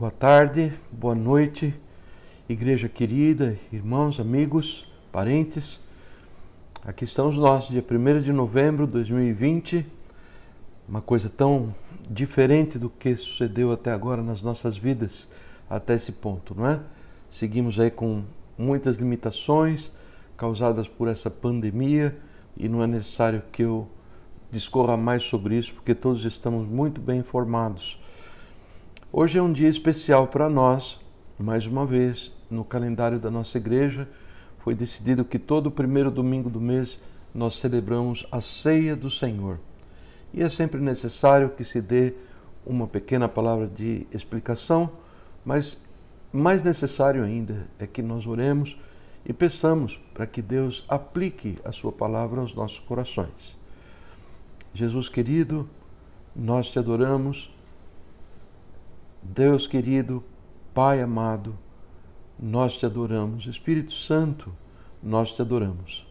Boa tarde, boa noite, igreja querida, irmãos, amigos, parentes. Aqui estamos nós, dia 1º de novembro de 2020, uma coisa tão diferente do que sucedeu até agora nas nossas vidas, até esse ponto, não é? Seguimos aí com muitas limitações causadas por essa pandemia e não é necessário que eu discorra mais sobre isso, porque todos estamos muito bem informados. Hoje é um dia especial para nós, mais uma vez, no calendário da nossa igreja, foi decidido que todo primeiro domingo do mês nós celebramos a Ceia do Senhor. E é sempre necessário que se dê uma pequena palavra de explicação, mas mais necessário ainda é que nós oremos e peçamos para que Deus aplique a sua palavra aos nossos corações. Jesus querido, nós te adoramos. Deus querido, Pai amado, nós te adoramos. Espírito Santo, nós te adoramos.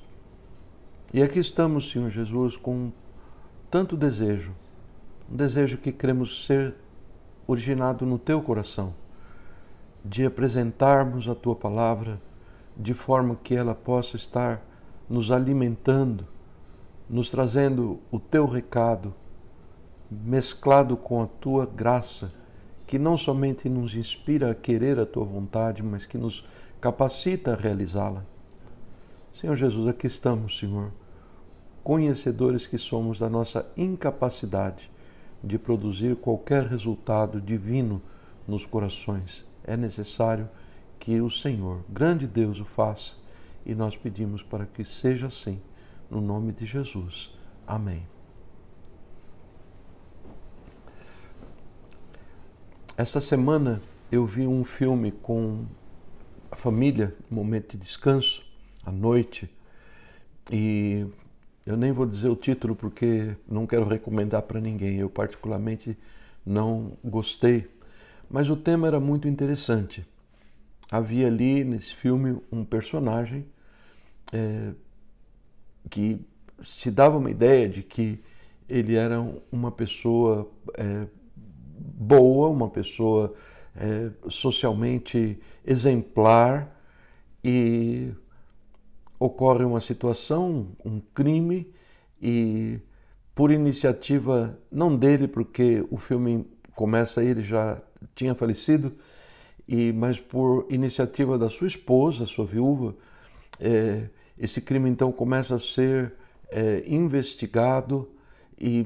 E aqui estamos, Senhor Jesus, com tanto desejo, um desejo que queremos ser originado no teu coração, de apresentarmos a tua palavra de forma que ela possa estar nos alimentando, nos trazendo o teu recado, mesclado com a tua graça, que não somente nos inspira a querer a tua vontade, mas que nos capacita a realizá-la. Senhor Jesus, aqui estamos, Senhor, conhecedores que somos da nossa incapacidade de produzir qualquer resultado divino nos corações. É necessário que o Senhor, grande Deus, o faça, e nós pedimos para que seja assim, no nome de Jesus. Amém. Esta semana eu vi um filme com a família, um momento de descanso, à noite, e eu nem vou dizer o título porque não quero recomendar para ninguém, eu particularmente não gostei, mas o tema era muito interessante. Havia ali nesse filme um personagem que se dava uma ideia de que ele era uma pessoa boa, uma pessoa socialmente exemplar, e ocorre uma situação, um crime, e por iniciativa, não dele, porque o filme começa, ele já tinha falecido, mas por iniciativa da sua esposa, sua viúva, esse crime então começa a ser investigado e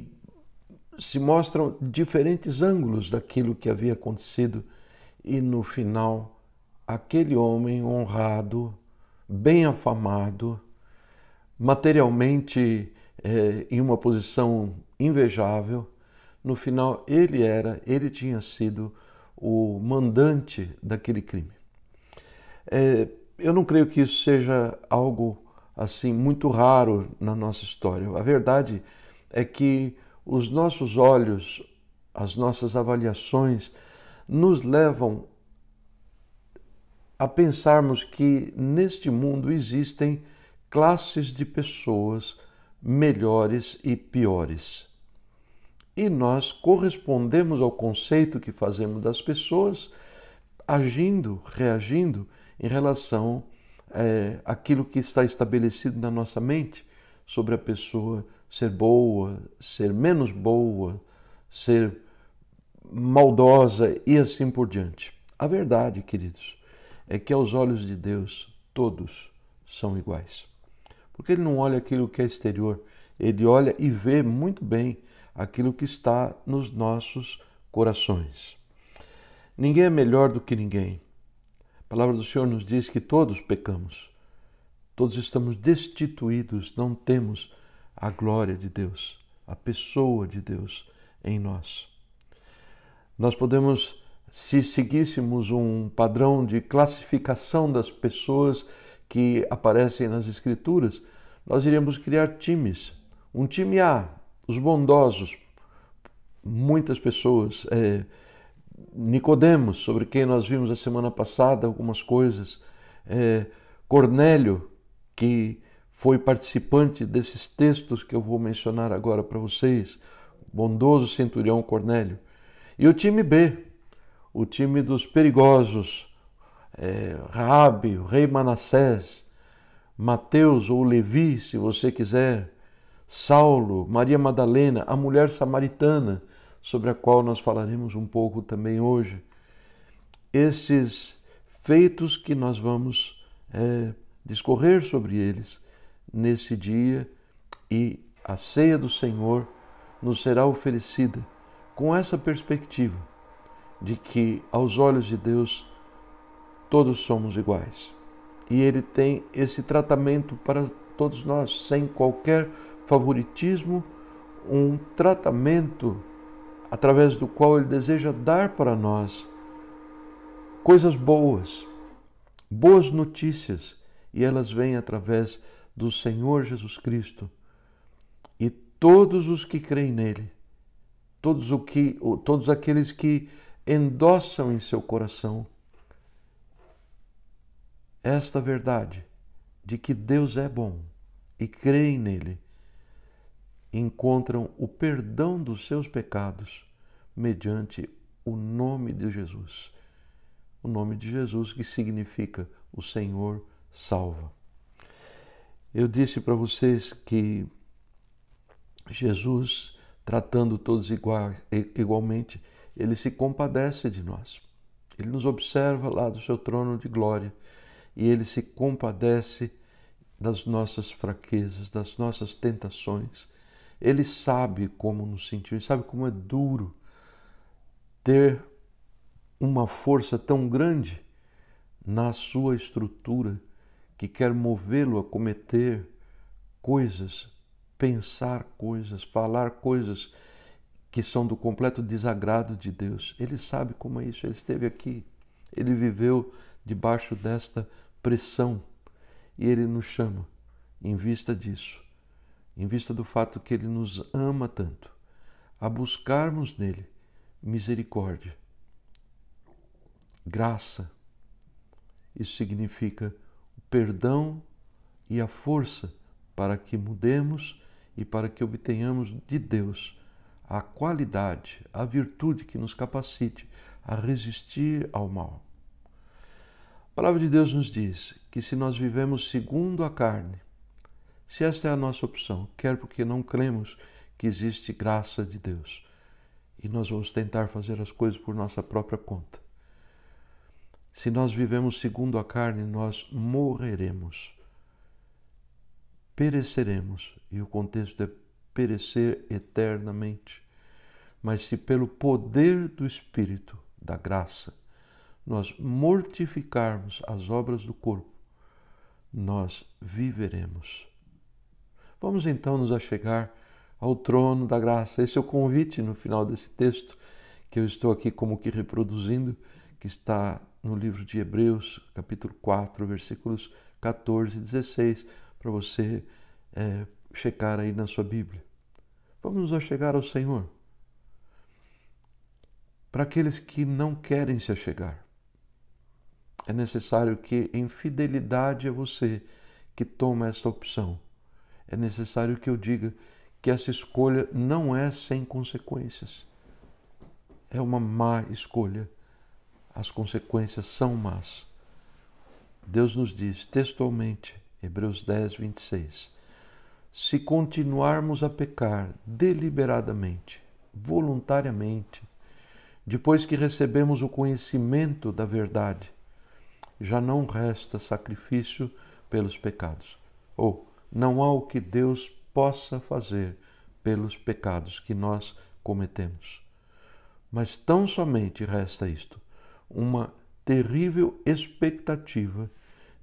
se mostram diferentes ângulos daquilo que havia acontecido e no final aquele homem honrado, bem afamado, materialmente em uma posição invejável, no final ele tinha sido o mandante daquele crime. Eu não creio que isso seja algo assim muito raro na nossa história. A verdade é que os nossos olhos, as nossas avaliações nos levam a pensarmos que neste mundo existem classes de pessoas melhores e piores. E nós correspondemos ao conceito que fazemos das pessoas, agindo, reagindo em relação àquilo que está estabelecido na nossa mente sobre a pessoa ser boa, ser menos boa, ser maldosa e assim por diante. A verdade, queridos, é que aos olhos de Deus todos são iguais. Porque Ele não olha aquilo que é exterior, Ele olha e vê muito bem aquilo que está nos nossos corações. Ninguém é melhor do que ninguém. A palavra do Senhor nos diz que todos pecamos, todos estamos destituídos, não temos a glória de Deus, a pessoa de Deus em nós. Nós podemos, se seguíssemos um padrão de classificação das pessoas que aparecem nas Escrituras, nós iríamos criar times. Um time A, os bondosos, muitas pessoas. Nicodemos, sobre quem nós vimos a semana passada algumas coisas. Cornélio, que foi participante desses textos que eu vou mencionar agora para vocês, bondoso centurião Cornélio. E o time B, o time dos perigosos, Raabe, o rei Manassés, Mateus ou Levi, se você quiser, Saulo, Maria Madalena, a mulher samaritana, sobre a qual nós falaremos um pouco também hoje. Esses feitos que nós vamos discorrer sobre eles nesse dia, e a ceia do Senhor nos será oferecida com essa perspectiva de que, aos olhos de Deus, todos somos iguais. E Ele tem esse tratamento para todos nós, sem qualquer favoritismo, um tratamento através do qual Ele deseja dar para nós coisas boas, boas notícias, e elas vêm através do Senhor Jesus Cristo. E todos os que creem nele, todos aqueles que endossam em seu coração esta verdade de que Deus é bom e creem nele, encontram o perdão dos seus pecados mediante o nome de Jesus. O nome de Jesus, que significa o Senhor salva. Eu disse para vocês que Jesus, tratando todos igualmente, ele se compadece de nós. Ele nos observa lá do seu trono de glória e ele se compadece das nossas fraquezas, das nossas tentações. Ele sabe como nos sentir, sabe como é duro ter uma força tão grande na sua estrutura que quer movê-lo a cometer coisas, pensar coisas, falar coisas que são do completo desagrado de Deus. Ele sabe como é isso, ele esteve aqui, ele viveu debaixo desta pressão e ele nos chama, em vista disso, em vista do fato que ele nos ama tanto, a buscarmos nele misericórdia, graça. Isso significa o perdão e a força para que mudemos e para que obtenhamos de Deus a qualidade, a virtude que nos capacite a resistir ao mal. A palavra de Deus nos diz que se nós vivemos segundo a carne, se esta é a nossa opção, quer porque não cremos que existe graça de Deus e nós vamos tentar fazer as coisas por nossa própria conta. Se nós vivemos segundo a carne, nós morreremos, pereceremos, e o contexto é perecer eternamente. Mas se pelo poder do Espírito, da graça, nós mortificarmos as obras do corpo, nós viveremos. Vamos então nos achegar ao trono da graça. Esse é o convite no final desse texto que eu estou aqui como que reproduzindo, que está no livro de Hebreus, capítulo 4, versículos 14 e 16, para você checar aí na sua Bíblia. Vamos nos achegar ao Senhor. Para aqueles que não querem se achegar, é necessário que, em fidelidade a você que toma esta opção, é necessário que eu diga que essa escolha não é sem consequências. É uma má escolha. As consequências são más. Deus nos diz textualmente, Hebreus 10, 26, se continuarmos a pecar deliberadamente, voluntariamente, depois que recebemos o conhecimento da verdade, já não resta sacrifício pelos pecados. Ou não há o que Deus possa fazer pelos pecados que nós cometemos. Mas tão somente resta isto, uma terrível expectativa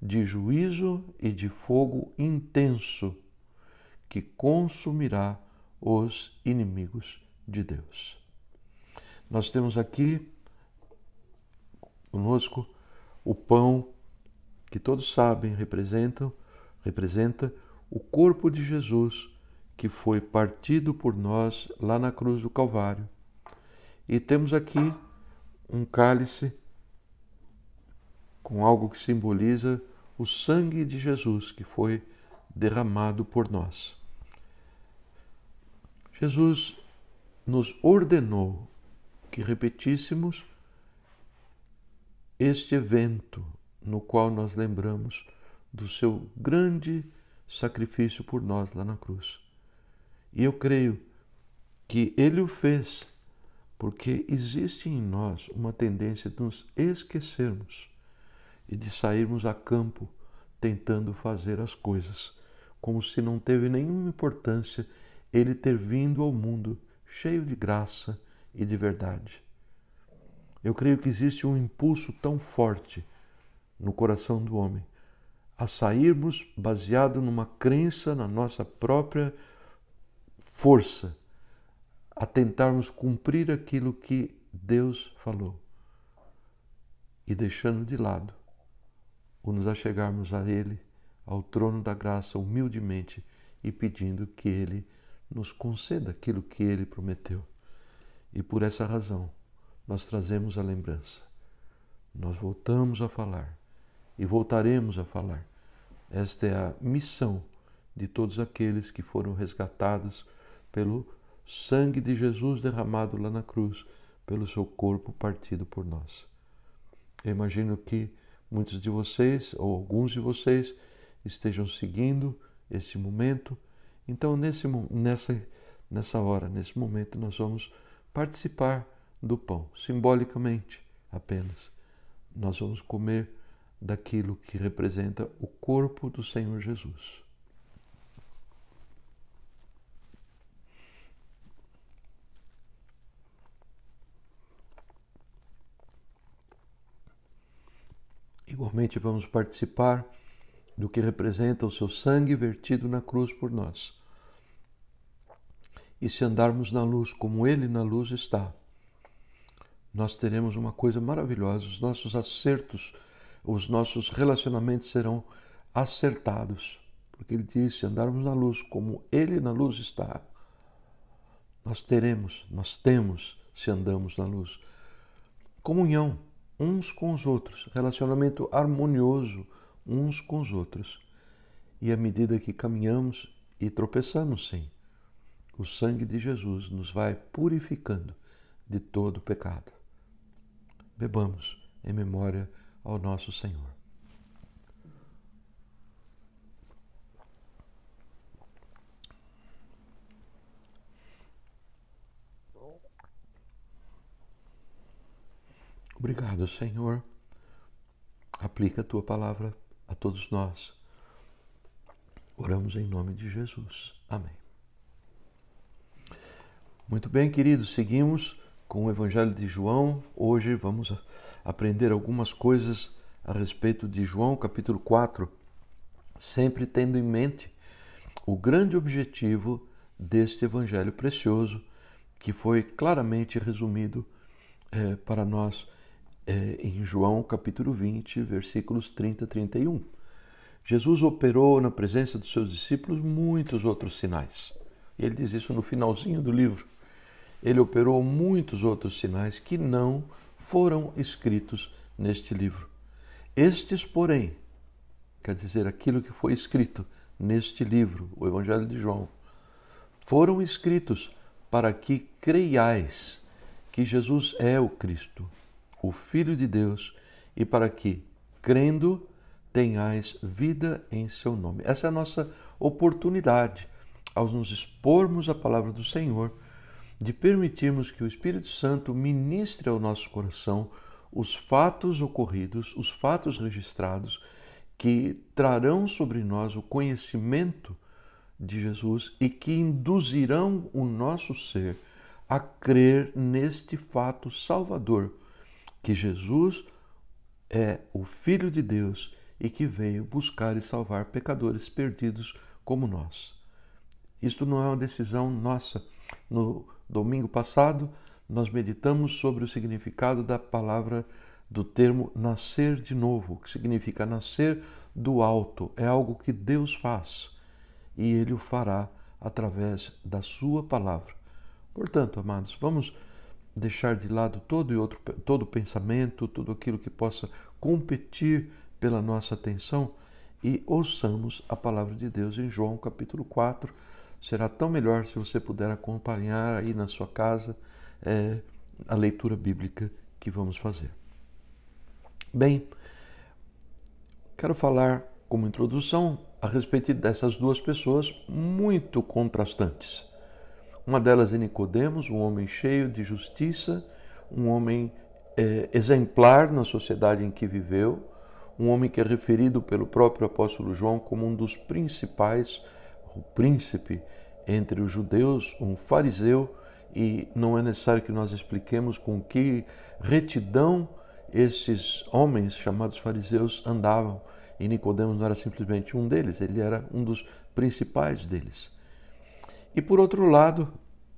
de juízo e de fogo intenso que consumirá os inimigos de Deus. Nós temos aqui conosco o pão que todos sabem representa o corpo de Jesus que foi partido por nós lá na cruz do Calvário. E temos aqui um cálice com algo que simboliza o sangue de Jesus que foi derramado por nós. Jesus nos ordenou que repetíssemos este evento no qual nós lembramos do seu grande sacrifício por nós lá na cruz. E eu creio que ele o fez porque existe em nós uma tendência de nos esquecermos e de sairmos a campo tentando fazer as coisas, como se não teve nenhuma importância ele ter vindo ao mundo cheio de graça e de verdade. Eu creio que existe um impulso tão forte no coração do homem a sairmos baseado numa crença na nossa própria força, a tentarmos cumprir aquilo que Deus falou e deixando de lado o nos achegarmos a Ele, ao trono da graça, humildemente e pedindo que Ele nos conceda aquilo que Ele prometeu. E por essa razão, nós trazemos a lembrança. Nós voltamos a falar e voltaremos a falar. Esta é a missão de todos aqueles que foram resgatados pelo sangue de Jesus derramado lá na cruz, pelo seu corpo partido por nós. Eu imagino que muitos de vocês, ou alguns de vocês, estejam seguindo esse momento. Então, nessa hora, nesse momento, nós vamos participar do pão, simbolicamente apenas. Nós vamos comer daquilo que representa o corpo do Senhor Jesus. Igualmente vamos participar do que representa o seu sangue vertido na cruz por nós. E se andarmos na luz como Ele na luz está, nós teremos uma coisa maravilhosa, os nossos acertos, os nossos relacionamentos serão acertados. Porque Ele diz, se andarmos na luz como Ele na luz está, nós temos, se andamos na luz, comunhão uns com os outros, relacionamento harmonioso uns com os outros. E à medida que caminhamos e tropeçamos, sim, o sangue de Jesus nos vai purificando de todo pecado. Bebamos em memória ao nosso Senhor. Obrigado, Senhor. Aplica a Tua palavra a todos nós. Oramos em nome de Jesus. Amém. Muito bem, queridos, seguimos com o Evangelho de João. Hoje vamos aprender algumas coisas a respeito de João, capítulo 4, sempre tendo em mente o grande objetivo deste Evangelho precioso, que foi claramente resumido para nós em João capítulo 20, versículos 30 a 31. Jesus operou na presença dos seus discípulos muitos outros sinais. Ele diz isso no finalzinho do livro. Ele operou muitos outros sinais que não foram escritos neste livro. Estes, porém, quer dizer, aquilo que foi escrito neste livro, o Evangelho de João, foram escritos para que creiais que Jesus é o Cristo, o Filho de Deus, e para que, crendo, tenhais vida em seu nome. Essa é a nossa oportunidade, ao nos expormos à palavra do Senhor, de permitirmos que o Espírito Santo ministre ao nosso coração os fatos ocorridos, os fatos registrados, que trarão sobre nós o conhecimento de Jesus e que induzirão o nosso ser a crer neste fato salvador, que Jesus é o Filho de Deus e que veio buscar e salvar pecadores perdidos como nós. Isto não é uma decisão nossa. No domingo passado, nós meditamos sobre o significado da palavra, do termo nascer de novo, que significa nascer do alto. É algo que Deus faz e Ele o fará através da sua palavra. Portanto, amados, vamos deixar de lado todo pensamento, tudo aquilo que possa competir pela nossa atenção e ouçamos a palavra de Deus em João capítulo 4. Será tão melhor se você puder acompanhar aí na sua casa a leitura bíblica que vamos fazer. Bem, quero falar como introdução a respeito dessas duas pessoas muito contrastantes. Uma delas é Nicodemos, um homem cheio de justiça, um homem exemplar na sociedade em que viveu, um homem que é referido pelo próprio apóstolo João como um dos principais, o príncipe entre os judeus, um fariseu, e não é necessário que nós expliquemos com que retidão esses homens chamados fariseus andavam. E Nicodemos não era simplesmente um deles, ele era um dos principais deles. E por outro lado,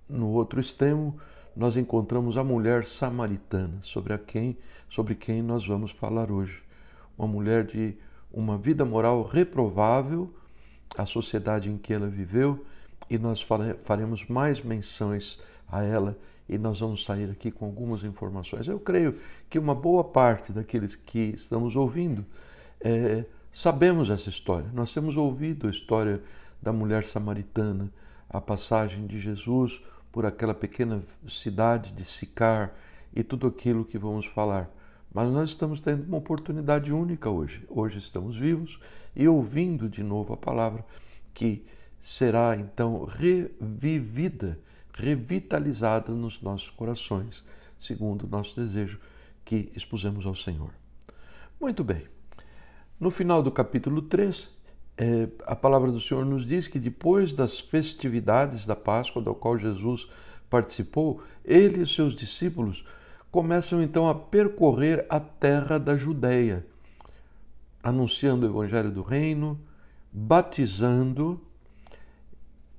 no outro extremo, nós encontramos a mulher samaritana, sobre quem nós vamos falar hoje. Uma mulher de uma vida moral reprovável, a sociedade em que ela viveu, e nós faremos mais menções a ela e nós vamos sair aqui com algumas informações. Eu creio que uma boa parte daqueles que estamos ouvindo sabemos essa história. Nós temos ouvido a história da mulher samaritana, a passagem de Jesus por aquela pequena cidade de Sicar e tudo aquilo que vamos falar. Mas nós estamos tendo uma oportunidade única hoje. Hoje estamos vivos e ouvindo de novo a palavra que será então revivida, revitalizada nos nossos corações, segundo o nosso desejo que expusemos ao Senhor. Muito bem. No final do capítulo 3, a palavra do Senhor nos diz que depois das festividades da Páscoa, da qual Jesus participou, ele e os seus discípulos começam então a percorrer a terra da Judeia, anunciando o evangelho do reino, batizando.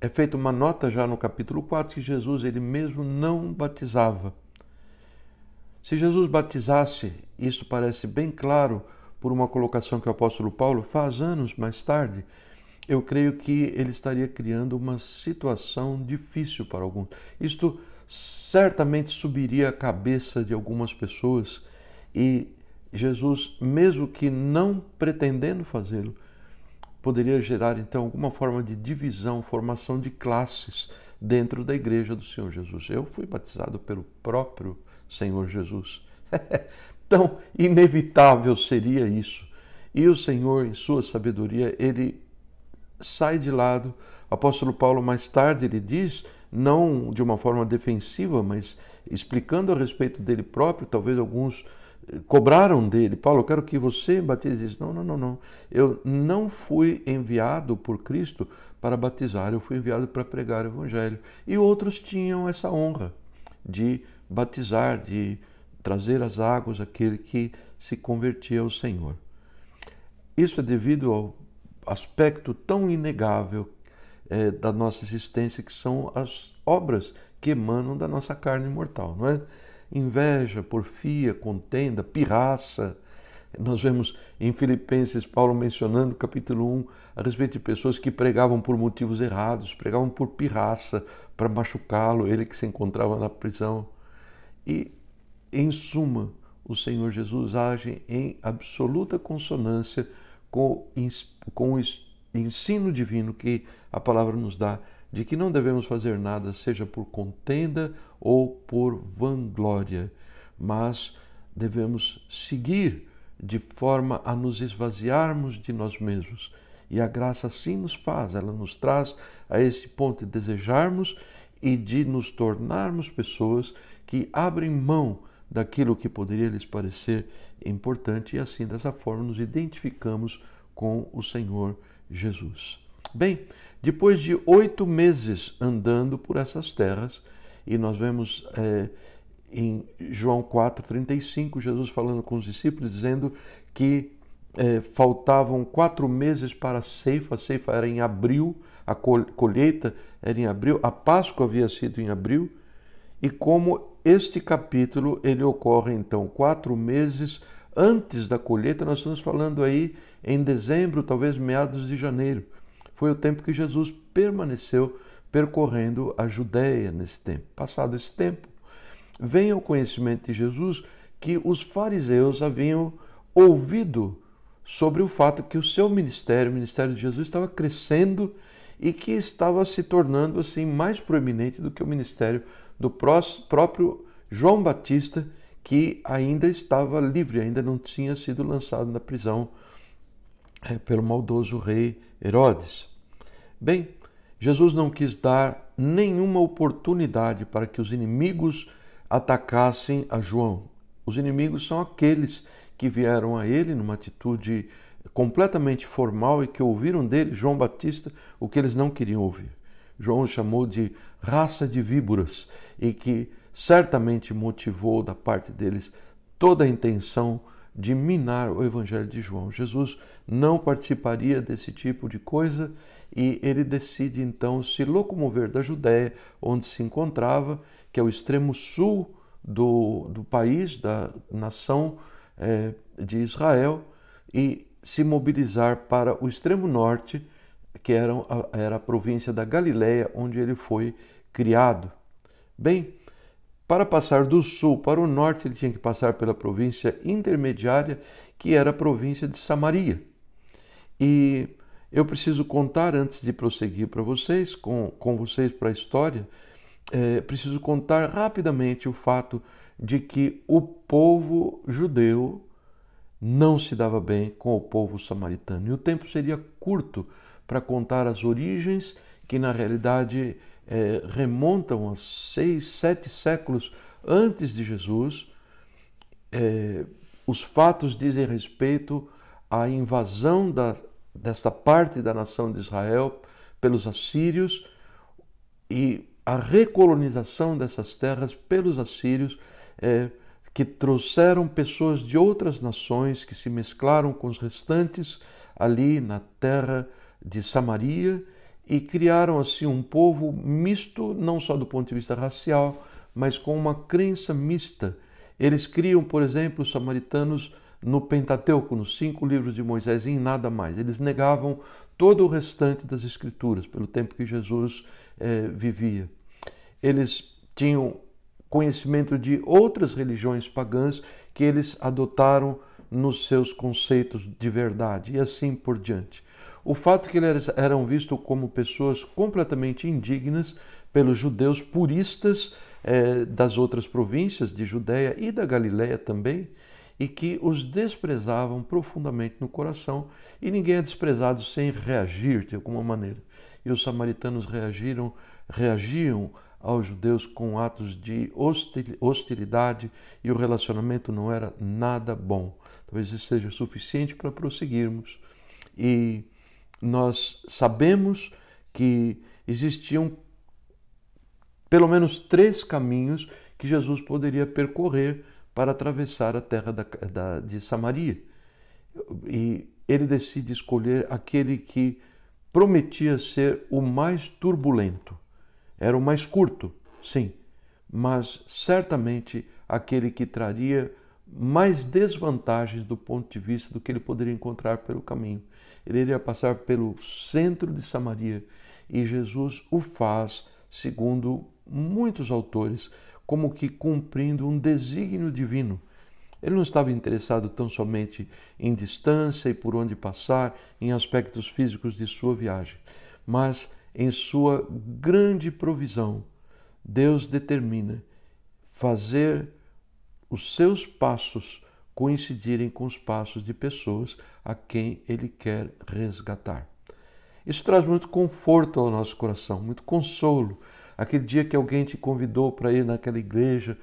É feita uma nota já no capítulo 4 que Jesus ele mesmo não batizava. Se Jesus batizasse, isso parece bem claro por uma colocação que o apóstolo Paulo faz anos mais tarde, eu creio que ele estaria criando uma situação difícil para alguns. Isto certamente subiria a cabeça de algumas pessoas e Jesus, mesmo que não pretendendo fazê-lo, poderia gerar então alguma forma de divisão, formação de classes dentro da igreja do Senhor Jesus. Eu fui batizado pelo próprio Senhor Jesus. Tão inevitável seria isso. E o Senhor, em sua sabedoria, ele sai de lado. O apóstolo Paulo, mais tarde, ele diz, não de uma forma defensiva, mas explicando a respeito dele próprio, talvez alguns cobraram dele. Paulo, eu quero que você batize. Ele diz, não. Eu não fui enviado por Cristo para batizar, eu fui enviado para pregar o evangelho. E outros tinham essa honra de batizar, de trazer as águas àquele que se convertia ao Senhor. Isso é devido ao aspecto tão inegável da nossa existência, que são as obras que emanam da nossa carne mortal, não é? Inveja, porfia, contenda, pirraça. Nós vemos em Filipenses Paulo mencionando, capítulo 1, a respeito de pessoas que pregavam por motivos errados, pregavam por pirraça, para machucá-lo, ele que se encontrava na prisão. E, em suma, o Senhor Jesus age em absoluta consonância com o ensino divino que a palavra nos dá, de que não devemos fazer nada, seja por contenda ou por vanglória, mas devemos seguir de forma a nos esvaziarmos de nós mesmos. E a graça assim nos faz, ela nos traz a esse ponto de desejarmos e de nos tornarmos pessoas que abrem mão daquilo que poderia lhes parecer importante e assim, dessa forma, nos identificamos com o Senhor Jesus. Bem, depois de 8 meses andando por essas terras, e nós vemos em João 4,35, Jesus falando com os discípulos, dizendo que faltavam 4 meses para a ceifa era em abril, a colheita era em abril, a Páscoa havia sido em abril, e como este capítulo ele ocorre então 4 meses antes da colheita, nós estamos falando aí em dezembro, talvez meados de janeiro. Foi o tempo que Jesus permaneceu percorrendo a Judéia nesse tempo. Passado esse tempo, vem ao conhecimento de Jesus que os fariseus haviam ouvido sobre o fato que o seu ministério, o ministério de Jesus, estava crescendo e que estava se tornando assim mais proeminente do que o ministério do próprio João Batista, que ainda estava livre, ainda não tinha sido lançado na prisão pelo maldoso rei Herodes. Bem, Jesus não quis dar nenhuma oportunidade para que os inimigos atacassem a João. Os inimigos são aqueles que vieram a ele numa atitude completamente formal e que ouviram dele, João Batista, o que eles não queriam ouvir. João o chamou de raça de víboras e que certamente motivou da parte deles toda a intenção de minar o evangelho de João. Jesus não participaria desse tipo de coisa e ele decide então se locomover da Judéia, onde se encontrava, que é o extremo sul do país, da nação de Israel, e se mobilizar para o extremo norte, que era a província da Galileia, onde ele foi criado. Bem, para passar do sul para o norte, ele tinha que passar pela província intermediária, que era a província de Samaria. E eu preciso contar, antes de prosseguir para vocês, com vocês para a história, preciso contar rapidamente o fato de que o povo judeu não se dava bem com o povo samaritano. E o tempo seria curto para contar as origens, que na realidade remontam a 6, 7 séculos antes de Jesus. Os fatos dizem respeito à invasão desta parte da nação de Israel pelos assírios e a recolonização dessas terras pelos assírios, que trouxeram pessoas de outras nações que se mesclaram com os restantes ali na terra de Samaria e criaram assim um povo misto, não só do ponto de vista racial, mas com uma crença mista. Eles criam, por exemplo, os samaritanos no Pentateuco, nos 5 livros de Moisés, e em nada mais. Eles negavam todo o restante das Escrituras, pelo tempo que Jesus vivia. Eles tinham conhecimento de outras religiões pagãs que eles adotaram nos seus conceitos de verdade, e assim por diante. O fato que eles eram vistos como pessoas completamente indignas pelos judeus puristas das outras províncias de Judéia e da Galileia também, e que os desprezavam profundamente no coração, e ninguém é desprezado sem reagir de alguma maneira. E os samaritanos reagiam aos judeus com atos de hostilidade, e o relacionamento não era nada bom. Talvez isso seja suficiente para prosseguirmos. E nós sabemos que existiam pelo menos 3 caminhos que Jesus poderia percorrer para atravessar a terra de Samaria. E ele decide escolher aquele que prometia ser o mais turbulento. Era o mais curto, sim, mas certamente aquele que traria mais desvantagens do ponto de vista do que ele poderia encontrar pelo caminho. Ele iria passar pelo centro de Samaria, e Jesus o faz, segundo muitos autores, como que cumprindo um desígnio divino. Ele não estava interessado tão somente em distância e por onde passar, em aspectos físicos de sua viagem, mas em sua grande provisão. Deus determina fazer os seus passos coincidirem com os passos de pessoas a quem Ele quer resgatar. Isso traz muito conforto ao nosso coração, muito consolo. Aquele dia que alguém te convidou para ir naquela igreja,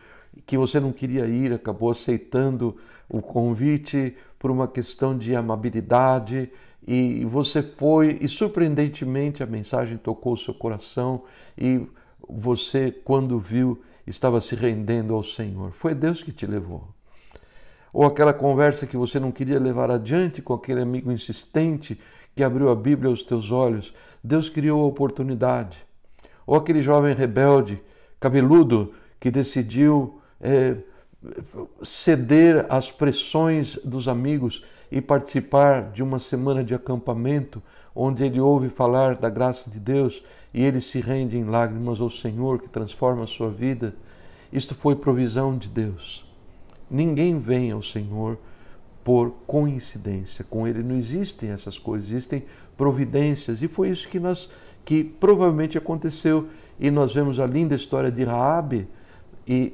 que você não queria ir, acabou aceitando o convite por uma questão de amabilidade, e você foi, e surpreendentemente a mensagem tocou o seu coração, e você, quando viu, estava se rendendo ao Senhor. Foi Deus que te levou. Ou aquela conversa que você não queria levar adiante com aquele amigo insistente que abriu a Bíblia aos teus olhos, Deus criou a oportunidade. Ou aquele jovem rebelde, cabeludo, que decidiu ceder às pressões dos amigos e participar de uma semana de acampamento, onde ele ouve falar da graça de Deus e ele se rende em lágrimas ao Senhor, que transforma a sua vida. Isto foi provisão de Deus. Ninguém vem ao Senhor por coincidência. Com Ele não existem essas coisas, existem providências. E foi isso que provavelmente aconteceu. E nós vemos a linda história de Raabe, e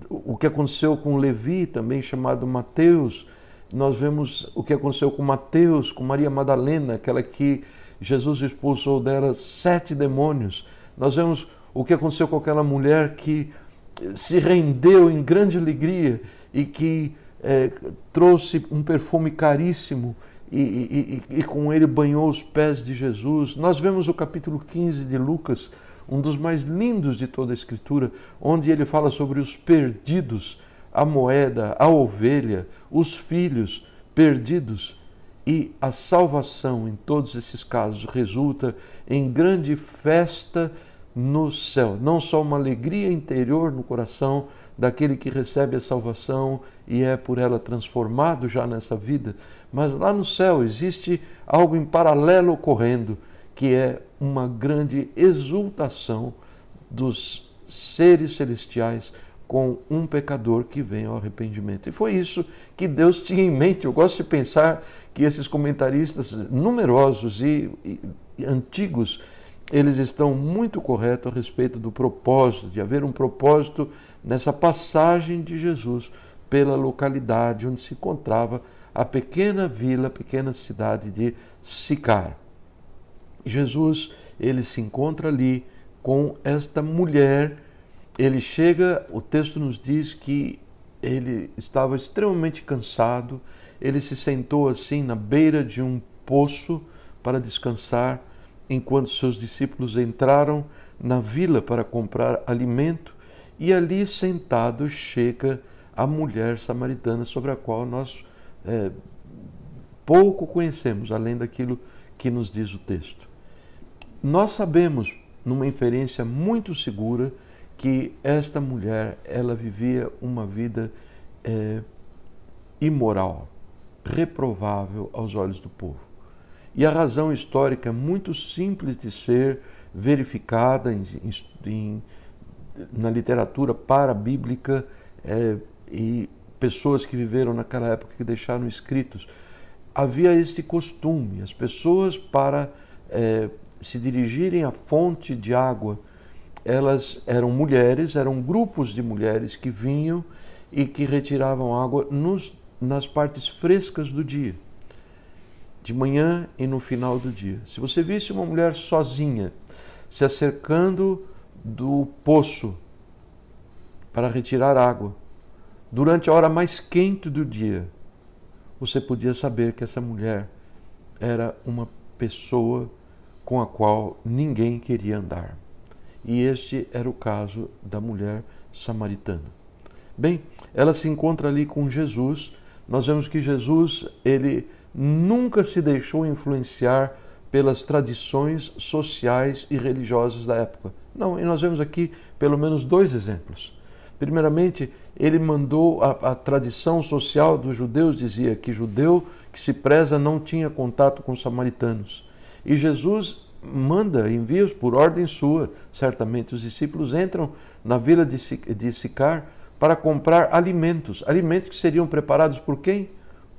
o que aconteceu com Levi, também chamado Mateus. Nós vemos o que aconteceu com Mateus, com Maria Madalena, aquela que Jesus expulsou dela 7 demônios. Nós vemos o que aconteceu com aquela mulher que se rendeu em grande alegria e que trouxe um perfume caríssimo e com ele banhou os pés de Jesus. Nós vemos o capítulo 15 de Lucas, um dos mais lindos de toda a Escritura, onde ele fala sobre os perdidos, a moeda, a ovelha, os filhos perdidos. E a salvação, em todos esses casos, resulta em grande festa no céu. Não só uma alegria interior no coração daquele que recebe a salvação e é por ela transformado já nessa vida, mas lá no céu existe algo em paralelo ocorrendo, que é uma grande exultação dos seres celestiais com um pecador que vem ao arrependimento. E foi isso que Deus tinha em mente. Eu gosto de pensar que esses comentaristas numerosos e antigos, eles estão muito corretos a respeito do propósito, de haver um propósito nessa passagem de Jesus pela localidade onde se encontrava a pequena vila, a pequena cidade de Sicar. Jesus, ele se encontra ali com esta mulher. Ele chega, o texto nos diz que ele estava extremamente cansado, ele se sentou assim na beira de um poço para descansar, enquanto seus discípulos entraram na vila para comprar alimento, e ali sentado chega a mulher samaritana, sobre a qual nós pouco conhecemos, além daquilo que nos diz o texto. Nós sabemos, numa inferência muito segura, que esta mulher, ela vivia uma vida imoral, reprovável aos olhos do povo. E a razão histórica muito simples de ser verificada na literatura parabíblica e pessoas que viveram naquela época que deixaram escritos. Havia este costume, as pessoas para se dirigirem à fonte de água, elas eram mulheres, eram grupos de mulheres que vinham e que retiravam água nas partes frescas do dia, de manhã e no final do dia. Se você visse uma mulher sozinha se acercando do poço para retirar água durante a hora mais quente do dia, você podia saber que essa mulher era uma pessoa com a qual ninguém queria andar. E este era o caso da mulher samaritana. Bem, ela se encontra ali com Jesus. Nós vemos que Jesus, ele nunca se deixou influenciar pelas tradições sociais e religiosas da época. Não, e nós vemos aqui pelo menos 2 exemplos. Primeiramente, ele mandou, a tradição social dos judeus dizia que judeu que se preza não tinha contato com os samaritanos. E Jesus envia por ordem sua, certamente os discípulos entram na vila de Sicar para comprar alimentos que seriam preparados por quem?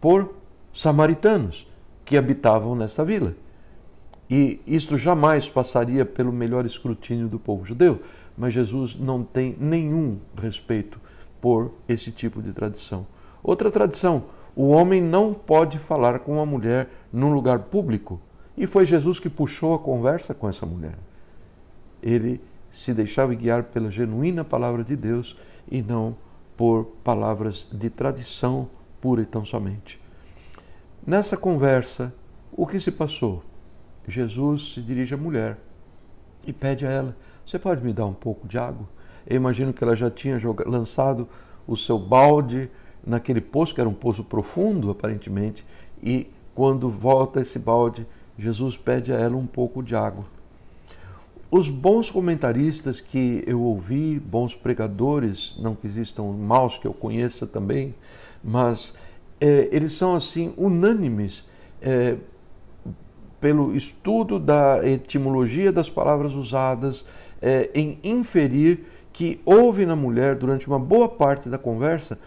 Por samaritanos que habitavam nessa vila. E isto jamais passaria pelo melhor escrutínio do povo judeu, mas Jesus não tem nenhum respeito por esse tipo de tradição. Outra tradição, o homem não pode falar com uma mulher num lugar público. E foi Jesus que puxou a conversa com essa mulher. Ele se deixava guiar pela genuína palavra de Deus e não por palavras de tradição pura e tão somente. Nessa conversa, o que se passou? Jesus se dirige à mulher e pede a ela: você pode me dar um pouco de água? Eu imagino que ela já tinha lançado o seu balde naquele poço, que era um poço profundo, aparentemente, e quando volta esse balde, Jesus pede a ela um pouco de água. Os bons comentaristas que eu ouvi, bons pregadores, não que existam maus que eu conheça também, mas eles são assim unânimes pelo estudo da etimologia das palavras usadas, em inferir que houve na mulher, durante uma boa parte da conversa,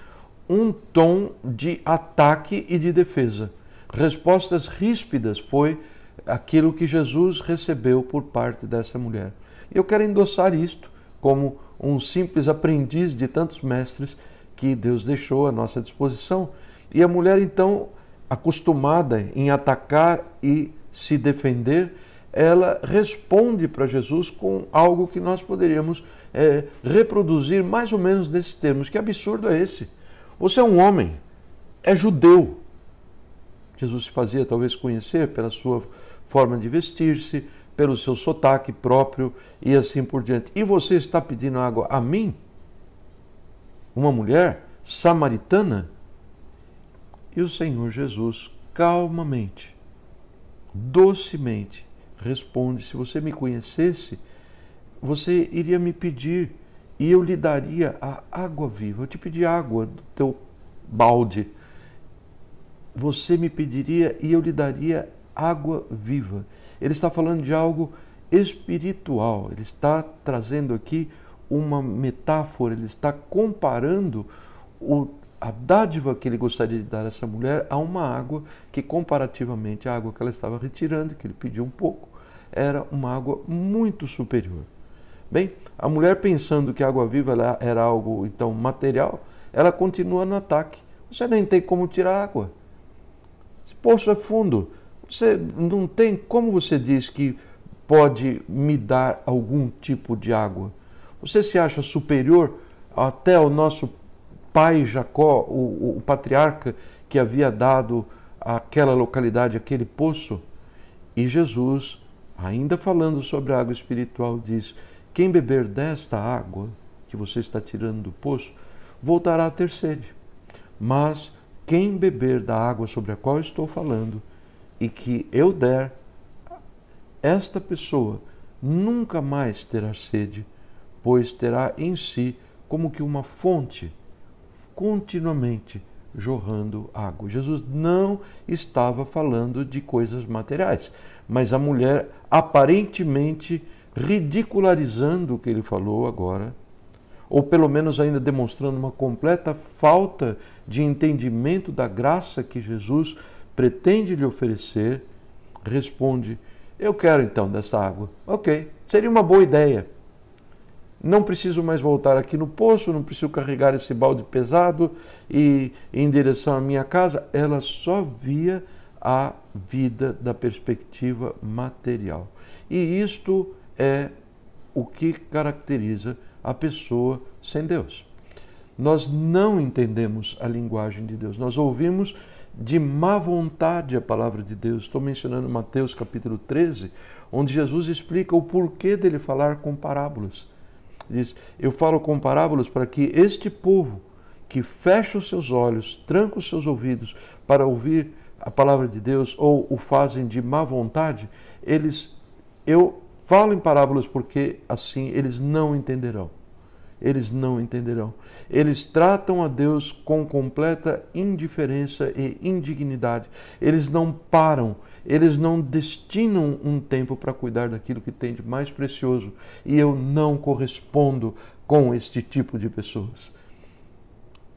um tom de ataque e de defesa. Respostas ríspidas foi aquilo que Jesus recebeu por parte dessa mulher. Eu quero endossar isto como um simples aprendiz de tantos mestres que Deus deixou à nossa disposição. E a mulher, então, acostumada em atacar e se defender, ela responde para Jesus com algo que nós poderíamos reproduzir mais ou menos nesses termos. Que absurdo é esse? Você é um homem, é judeu. Jesus se fazia talvez conhecer pela sua forma de vestir-se, pelo seu sotaque próprio e assim por diante. E você está pedindo água a mim? Uma mulher samaritana? E o Senhor Jesus, calmamente, docemente, responde: se você me conhecesse, você iria me pedir e eu lhe daria a água viva. Eu te pedi água do teu balde. Você me pediria e eu lhe daria água viva. Ele está falando de algo espiritual. Ele está trazendo aqui uma metáfora. Ele está comparando a dádiva que ele gostaria de dar a essa mulher a uma água que, comparativamente à água que ela estava retirando, que ele pediu um pouco, era uma água muito superior. Bem, a mulher, pensando que a água viva era algo, então, material, ela continua no ataque. Você nem tem como tirar água. Esse poço é fundo. Você não tem como você diz que pode me dar algum tipo de água. Você se acha superior até ao nosso pai Jacó, o patriarca que havia dado àquela localidade aquele poço? E Jesus, ainda falando sobre a água espiritual, diz: quem beber desta água que você está tirando do poço, voltará a ter sede. Mas quem beber da água sobre a qual eu estou falando e que eu der, esta pessoa nunca mais terá sede, pois terá em si como que uma fonte continuamente jorrando água. Jesus não estava falando de coisas materiais, mas a mulher, aparentemente ridicularizando o que ele falou agora, ou pelo menos ainda demonstrando uma completa falta de entendimento da graça que Jesus pretende lhe oferecer, responde: eu quero então dessa água. Ok, seria uma boa ideia. Não preciso mais voltar aqui no poço, não preciso carregar esse balde pesado e ir em direção à minha casa. Ela só via a vida da perspectiva material. E isto é o que caracteriza a pessoa sem Deus. Nós não entendemos a linguagem de Deus. Nós ouvimos de má vontade a palavra de Deus. Estou mencionando Mateus capítulo 13, onde Jesus explica o porquê dele falar com parábolas. Diz: eu falo com parábolas para que este povo que fecha os seus olhos, tranca os seus ouvidos para ouvir a palavra de Deus, ou o fazem de má vontade, eu falo em parábolas porque assim eles não entenderão. Eles não entenderão. Eles tratam a Deus com completa indiferença e indignidade. Eles não param, eles não destinam um tempo para cuidar daquilo que tem de mais precioso. E eu não correspondo com este tipo de pessoas.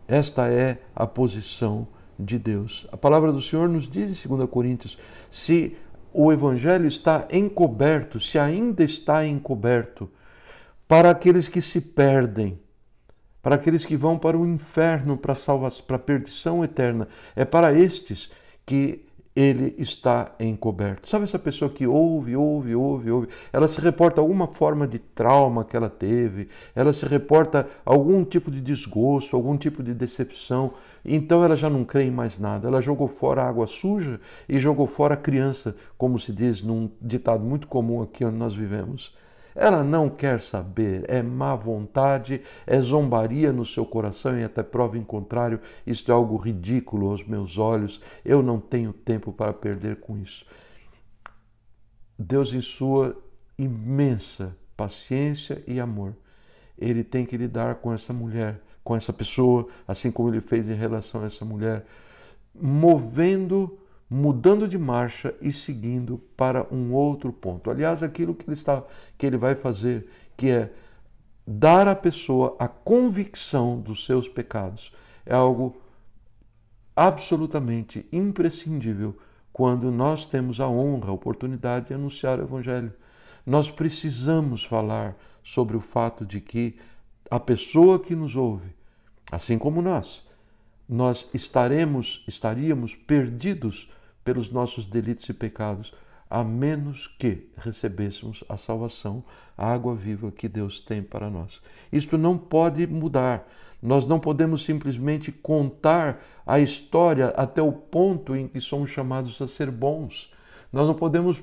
Esta é a posição de Deus. A palavra do Senhor nos diz em 2 Coríntios, se o Evangelho está encoberto, se ainda está encoberto, para aqueles que se perdem, para aqueles que vão para o inferno, para a perdição eterna, é para estes que ele está encoberto. Sabe essa pessoa que ouve, ela se reporta a alguma forma de trauma que ela teve, ela se reporta a algum tipo de desgosto, algum tipo de decepção, então ela já não crê em mais nada, ela jogou fora a água suja e jogou fora a criança, como se diz num ditado muito comum aqui onde nós vivemos. Ela não quer saber, é má vontade, é zombaria no seu coração e até prova em contrário, isto é algo ridículo aos meus olhos, eu não tenho tempo para perder com isso. Deus, em sua imensa paciência e amor, ele tem que lidar com essa mulher, com essa pessoa, assim como ele fez em relação a essa mulher, mudando de marcha e seguindo para um outro ponto. Aliás, aquilo que ele vai fazer, que é dar à pessoa a convicção dos seus pecados, é algo absolutamente imprescindível quando nós temos a honra, a oportunidade de anunciar o Evangelho. Nós precisamos falar sobre o fato de que a pessoa que nos ouve, assim como nós estaríamos perdidos pelos nossos delitos e pecados, a menos que recebêssemos a salvação, a água viva que Deus tem para nós. Isto não pode mudar. Nós não podemos simplesmente contar a história até o ponto em que somos chamados a ser bons. Nós não podemos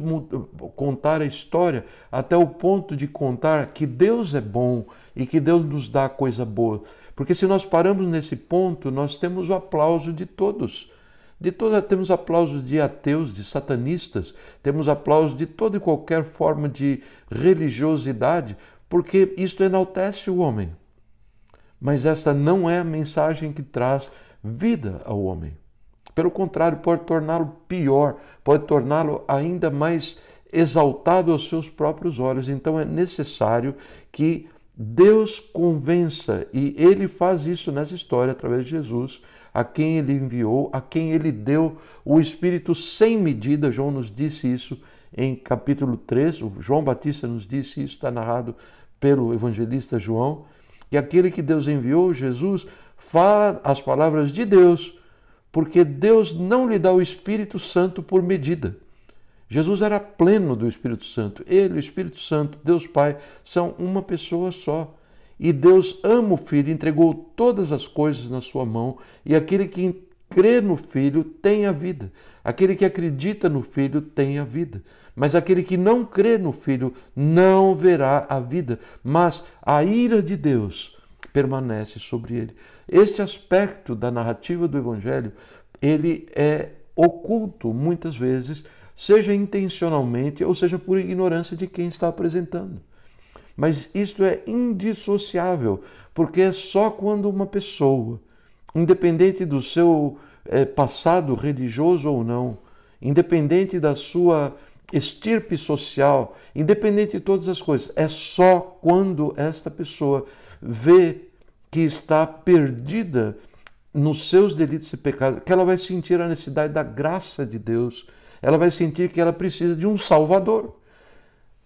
contar a história até o ponto de contar que Deus é bom e que Deus nos dá coisa boa. Porque se nós paramos nesse ponto, nós temos o aplauso de todos. Temos aplauso de ateus, de satanistas, temos aplauso de toda e qualquer forma de religiosidade, porque isto enaltece o homem. Mas esta não é a mensagem que traz vida ao homem. Pelo contrário, pode torná-lo pior, pode torná-lo ainda mais exaltado aos seus próprios olhos. Então é necessário que Deus convença, e Ele faz isso nessa história através de Jesus, a quem Ele enviou, a quem Ele deu o Espírito sem medida. João nos disse isso em capítulo 3, o João Batista nos disse isso, está narrado pelo evangelista João. E aquele que Deus enviou, Jesus, fala as palavras de Deus, porque Deus não lhe dá o Espírito Santo por medida. Jesus era pleno do Espírito Santo. Ele, o Espírito Santo, Deus Pai, são uma pessoa só. E Deus ama o Filho, entregou todas as coisas na sua mão, e aquele que crê no Filho tem a vida. Aquele que acredita no Filho tem a vida. Mas aquele que não crê no Filho não verá a vida, mas a ira de Deus permanece sobre ele. Este aspecto da narrativa do Evangelho, ele é oculto muitas vezes, seja intencionalmente ou seja por ignorância de quem está apresentando. Mas isto é indissociável, porque é só quando uma pessoa, independente do seu passado religioso ou não, independente da sua estirpe social, independente de todas as coisas, é só quando esta pessoa vê que está perdida nos seus delitos e pecados, que ela vai sentir a necessidade da graça de Deus, ela vai sentir que ela precisa de um Salvador.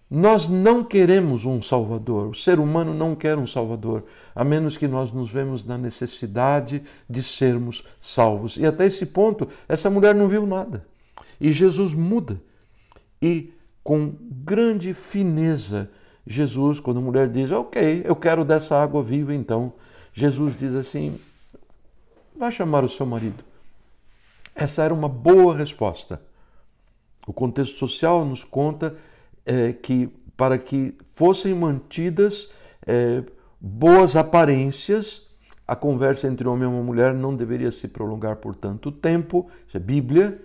Nós não queremos um Salvador, o ser humano não quer um Salvador, a menos que nós nos vemos na necessidade de sermos salvos. E até esse ponto, essa mulher não viu nada. E Jesus muda. E com grande fineza, Jesus, quando a mulher diz, ok, eu quero dessa água viva, então, Jesus diz assim, vai chamar o seu marido. Essa era uma boa resposta. O contexto social nos conta que para que fossem mantidas boas aparências, a conversa entre homem e uma mulher não deveria se prolongar por tanto tempo, isso é Bíblia,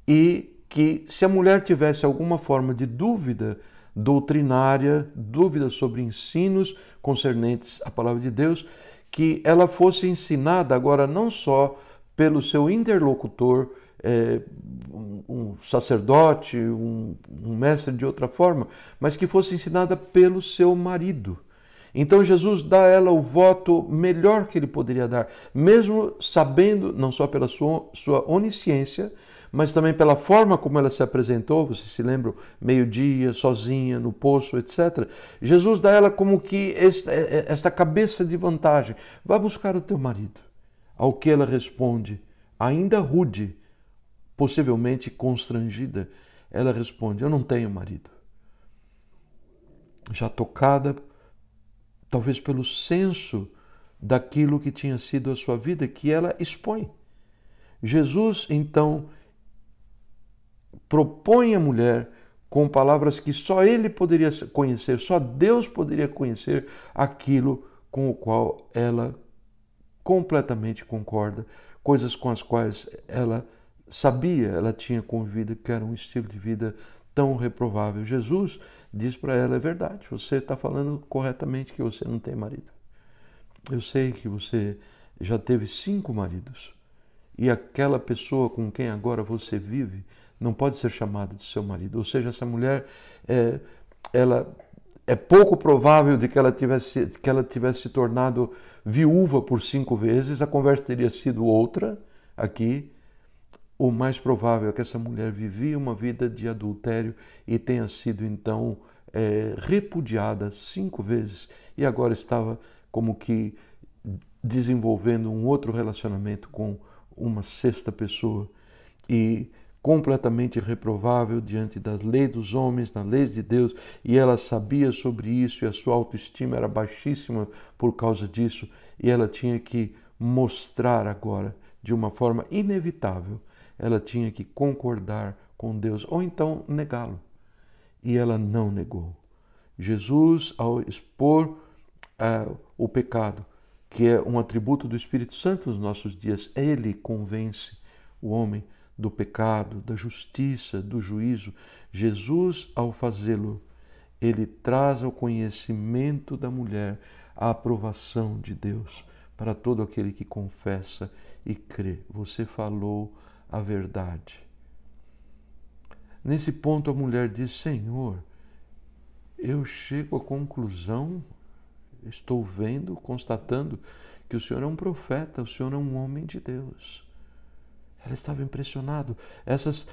e que se a mulher tivesse alguma forma de dúvida doutrinária, dúvida sobre ensinos concernentes à palavra de Deus, que ela fosse ensinada agora não só pelo seu interlocutor, um sacerdote, um mestre de outra forma, mas que fosse ensinada pelo seu marido. Então Jesus dá a ela o voto melhor que ele poderia dar, mesmo sabendo, não só pela sua onisciência, mas também pela forma como ela se apresentou, você se lembra, meio-dia, sozinha, no poço, etc. Jesus dá a ela como que esta cabeça de vantagem. Vá buscar o teu marido. Ao que ela responde, ainda rude, possivelmente constrangida, ela responde, eu não tenho marido. Já tocada, talvez pelo senso daquilo que tinha sido a sua vida, que ela expõe. Jesus, então, propõe à mulher com palavras que só ele poderia conhecer, só Deus poderia conhecer aquilo com o qual ela completamente concorda, coisas com as quais ela sabia, ela tinha convivido, que era um estilo de vida tão reprovável. Jesus diz para ela, é verdade, você está falando corretamente que você não tem marido. Eu sei que você já teve 5 maridos e aquela pessoa com quem agora você vive não pode ser chamada de seu marido. Ou seja, essa mulher, ela é pouco provável de que ela tivesse se tornado viúva por 5 vezes, a conversa teria sido outra aqui. O mais provável é que essa mulher vivia uma vida de adultério e tenha sido então repudiada 5 vezes e agora estava como que desenvolvendo um outro relacionamento com uma sexta pessoa e completamente reprovável diante das leis dos homens, das leis de Deus, e ela sabia sobre isso e a sua autoestima era baixíssima por causa disso, e ela tinha que mostrar agora, de uma forma inevitável, ela tinha que concordar com Deus ou então negá-lo. E ela não negou. Jesus, ao expor o pecado, que é um atributo do Espírito Santo nos nossos dias, ele convence o homem do pecado, da justiça, do juízo. Jesus, ao fazê-lo, ele traz ao conhecimento da mulher a aprovação de Deus para todo aquele que confessa e crê. Você falou a verdade. Nesse ponto a mulher diz: Senhor, eu chego à conclusão, estou vendo, constatando que o Senhor é um profeta, o Senhor é um homem de Deus. Ela estava impressionada. Essas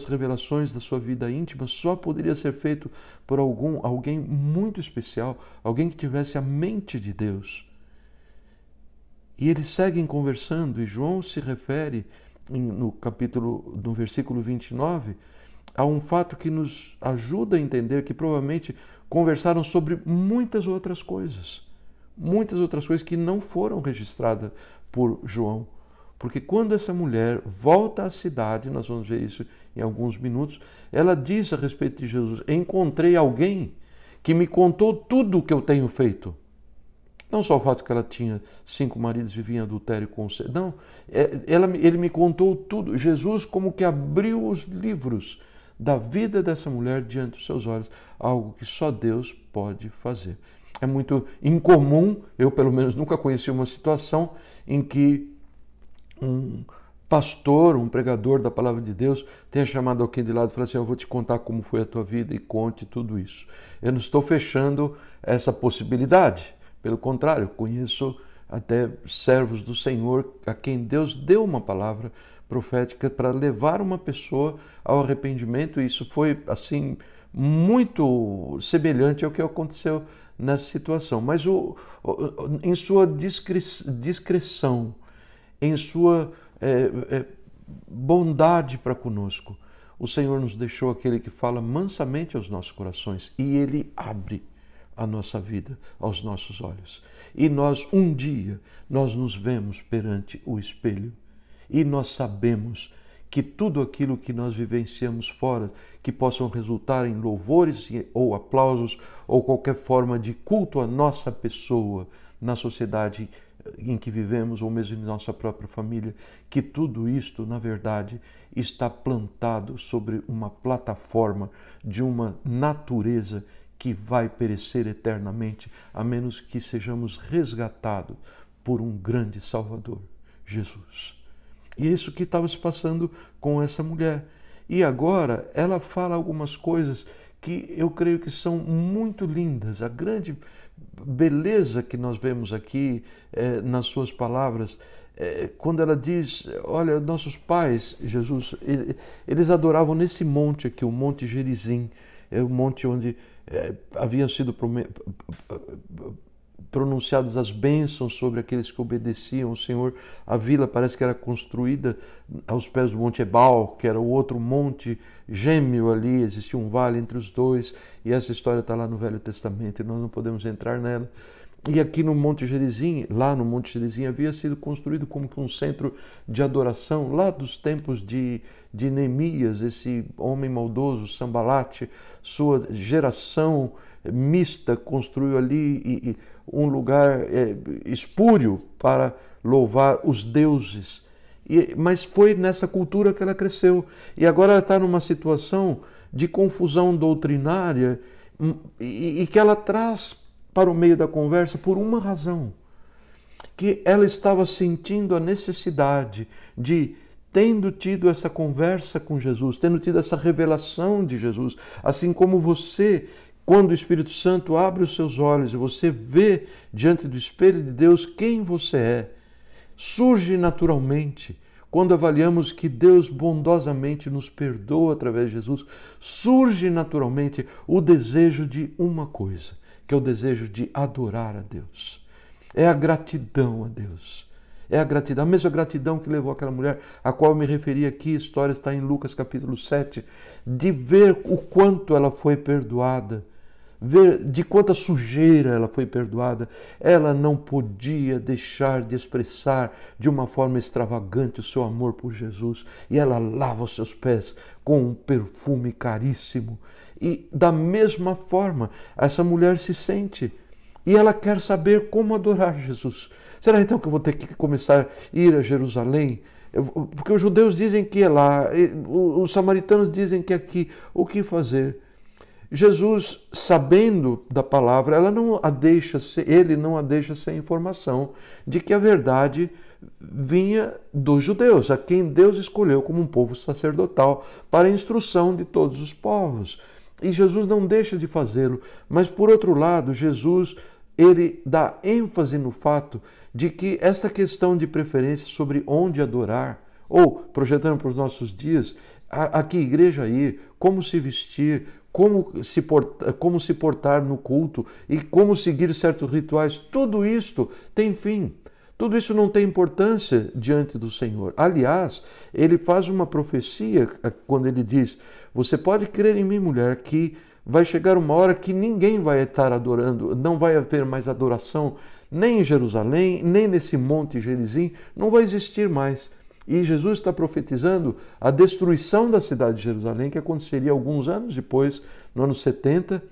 revelações da sua vida íntima só poderia ser feito por alguém muito especial, alguém que tivesse a mente de Deus. E eles seguem conversando, e João se refere no versículo 29, a um fato que nos ajuda a entender que provavelmente conversaram sobre muitas outras coisas que não foram registradas por João. Porque quando essa mulher volta à cidade, nós vamos ver isso em alguns minutos, ela diz a respeito de Jesus: encontrei alguém que me contou tudo o que eu tenho feito. Não só o fato que ela tinha 5 maridos e vivia em adultério com você. Não, ele me contou tudo. Jesus como que abriu os livros da vida dessa mulher diante dos seus olhos. Algo que só Deus pode fazer. É muito incomum, eu pelo menos nunca conheci uma situação em que um pastor, um pregador da palavra de Deus tenha chamado alguém de lado e falado assim: eu vou te contar como foi a tua vida e conte tudo isso. Eu não estou fechando essa possibilidade. Pelo contrário, conheço até servos do Senhor a quem Deus deu uma palavra profética para levar uma pessoa ao arrependimento. E isso foi, assim, muito semelhante ao que aconteceu nessa situação. Mas em sua discrição, em sua bondade para conosco, o Senhor nos deixou aquele que fala mansamente aos nossos corações, e Ele abre a nossa vida aos nossos olhos. E um dia, nós nos vemos perante o espelho e nós sabemos que tudo aquilo que nós vivenciamos fora, que possam resultar em louvores ou aplausos ou qualquer forma de culto à nossa pessoa na sociedade em que vivemos ou mesmo em nossa própria família, que tudo isto, na verdade, está plantado sobre uma plataforma de uma natureza que vai perecer eternamente, a menos que sejamos resgatados por um grande Salvador, Jesus. E é isso que estava se passando com essa mulher. E agora ela fala algumas coisas que eu creio que são muito lindas. A grande beleza que nós vemos aqui nas suas palavras, quando ela diz: olha, nossos pais, Jesus, eles adoravam nesse monte aqui, o Monte Gerizim, é o monte onde haviam sido pronunciadas as bênçãos sobre aqueles que obedeciam ao Senhor. A vila parece que era construída aos pés do Monte Ebal, que era o outro monte gêmeo ali, existia um vale entre os dois, e essa história está lá no Velho Testamento e nós não podemos entrar nela. E aqui no Monte Gerizim, lá no Monte Gerizim, havia sido construído como que um centro de adoração, lá dos tempos de Neemias, esse homem maldoso, Sambalate, sua geração mista construiu ali um lugar espúrio para louvar os deuses. Mas foi nessa cultura que ela cresceu. E agora ela está numa situação de confusão doutrinária e que ela traz para o meio da conversa por uma razão, que ela estava sentindo a necessidade de, tendo tido essa conversa com Jesus, tendo tido essa revelação de Jesus, assim como você, quando o Espírito Santo abre os seus olhos e você vê diante do espelho de Deus quem você é, surge naturalmente, quando avaliamos que Deus bondosamente nos perdoa através de Jesus, surge naturalmente o desejo de uma coisa, que é o desejo de adorar a Deus. É a gratidão a Deus. É a gratidão, a mesma gratidão que levou aquela mulher, a qual eu me referi aqui, a história está em Lucas capítulo 7, de ver o quanto ela foi perdoada, ver de quanta sujeira ela foi perdoada. Ela não podia deixar de expressar de uma forma extravagante o seu amor por Jesus, e ela lava os seus pés com um perfume caríssimo. E da mesma forma, essa mulher se sente, e ela quer saber como adorar Jesus. Será então que eu vou ter que começar a ir a Jerusalém? Porque os judeus dizem que é lá, os samaritanos dizem que é aqui. O que fazer? Jesus, sabendo da palavra, ele não a deixa sem informação de que a verdade vinha dos judeus, a quem Deus escolheu como um povo sacerdotal para a instrução de todos os povos. E Jesus não deixa de fazê-lo, mas por outro lado, Jesus ele dá ênfase no fato de que esta questão de preferência sobre onde adorar, ou projetando para os nossos dias, a que igreja ir, como se vestir, como se portar no culto e como seguir certos rituais, tudo isto tem fim. Tudo isso não tem importância diante do Senhor. Aliás, ele faz uma profecia quando ele diz: você pode crer em mim, mulher, que vai chegar uma hora que ninguém vai estar adorando, não vai haver mais adoração, nem em Jerusalém, nem nesse monte Gerizim, não vai existir mais. E Jesus está profetizando a destruição da cidade de Jerusalém, que aconteceria alguns anos depois, no ano 70,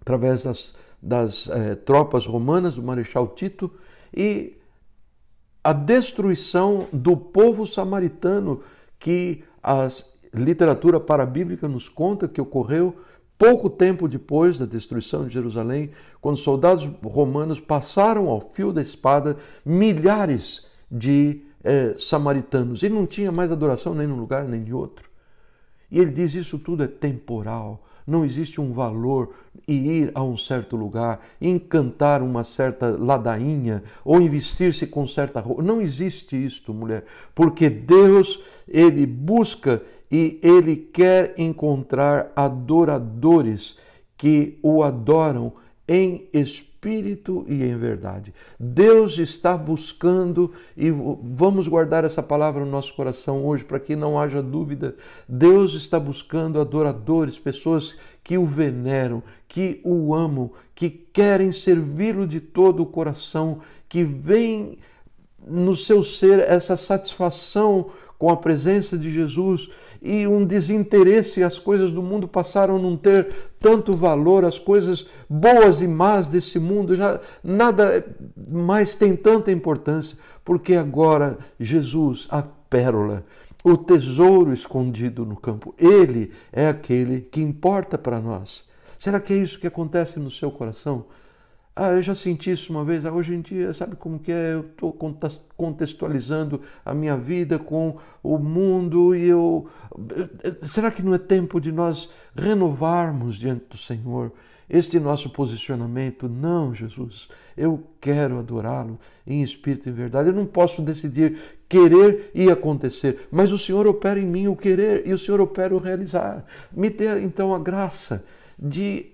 através das tropas romanas, do Marechal Tito, e a destruição do povo samaritano, que a literatura parabíblica nos conta que ocorreu pouco tempo depois da destruição de Jerusalém, quando soldados romanos passaram ao fio da espada milhares de samaritanos, e não tinha mais adoração nem num lugar nem em outro. E ele diz: isso tudo é temporal, não existe um valor em ir a um certo lugar, em cantar uma certa ladainha, ou em vestir-se com certa roupa. Não existe isto, mulher, porque Deus, ele busca e ele quer encontrar adoradores que o adoram em espírito e em verdade. Deus está buscando, e vamos guardar essa palavra no nosso coração hoje para que não haja dúvida. Deus está buscando adoradores, pessoas que o veneram, que o amam, que querem servi-lo de todo o coração, que veem no seu ser essa satisfação com a presença de Jesus e um desinteresse. As coisas do mundo passaram a não ter tanto valor, as coisas boas e más desse mundo, já nada mais tem tanta importância, porque agora Jesus, a pérola, o tesouro escondido no campo, ele é aquele que importa para nós. Será que é isso que acontece no seu coração? Eu já senti isso uma vez. Hoje em dia, sabe como que é? Eu estou contextualizando a minha vida com o mundo e será que não é tempo de nós renovarmos diante do Senhor este nosso posicionamento? Não, Jesus, eu quero adorá-lo em espírito e em verdade. Eu não posso decidir querer e acontecer, mas o Senhor opera em mim o querer e o Senhor opera o realizar. Me dê então a graça de